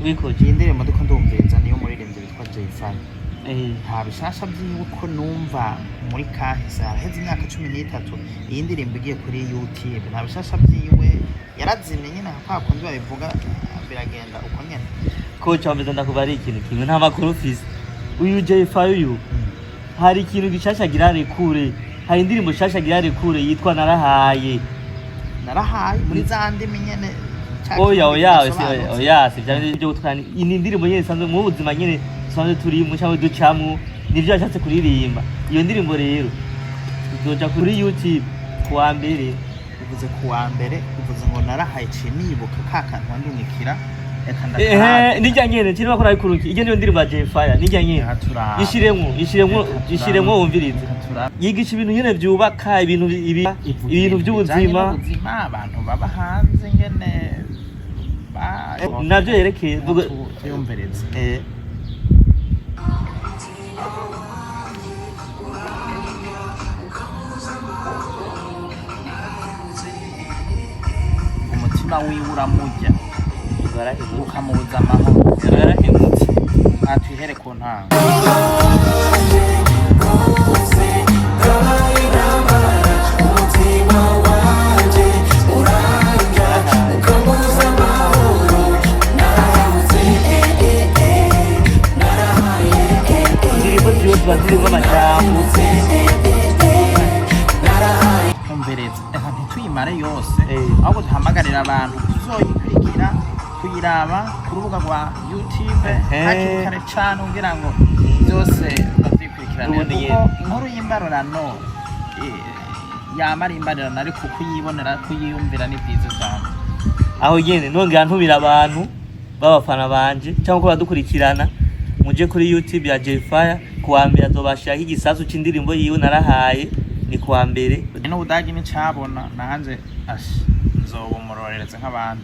uyikoze iyi ndirimbo ndiko ndumviriza niyo muririmbyi witwa Jay Fire nta bishasha byiwe ko numva muri kahise haraheze imyaka 13 iyi ndirimbo igiye kuri YouTube nta bishasha byiwe yarazimye nyine hakundi babivuga biragenda uko nyene ko cyambeza ndakubari ikintu kimwe nta makuru ufise uyu Jay Fire uyu hari ikintu gishasha girare kure hari indirimbo shasha girare kure yitwa narahaye muri za ndimi nyene oya si byane byo gutwara ini ndirimbo nyene sanzwe mu buzima nyene sanzwe turi mu cyangwa ducamu nivyo yashatse kuririmba iyo ndirimbo rero tuzoja kuri YouTube kuwa mbere bivuze ngo narahaye cinibuka kakantu ndumikira nijya nyene kirimo ko nabikuruki ije niyo ndirimbo ya Jay Fire nijya nyene ishiremwo wumvirize yigisha ibintu nyene byubaka ibintu by'ubuzima abantu baba hanze ngene navyo yerekeye yumvirize umutima wiwe uramujya ukamubuza amahoro yarahemutse atwihere ku ntango ntituyimare yose ahubwo duhamagarira abantu tuzoyikurikira kuyiraba ku rubuga rwa YouTube hakiri kare cyane kugira ngo byose bazikurikirane kuko inkuru y'imbarurano yamara imbarurano ariko kuyibonera kuyiyumvira ni byiza cyane aho nyene nongera ntubira abantu babafana banje cyangwa ko badukurikirana muje kuri YouTube ya Jay Fire kuwa mbere azobashaka igisasu c'indirimbo yiwe narahaye ni kuwa mbere Nyenubudagi ni cabona nanje nzobumurorereze nk'abandi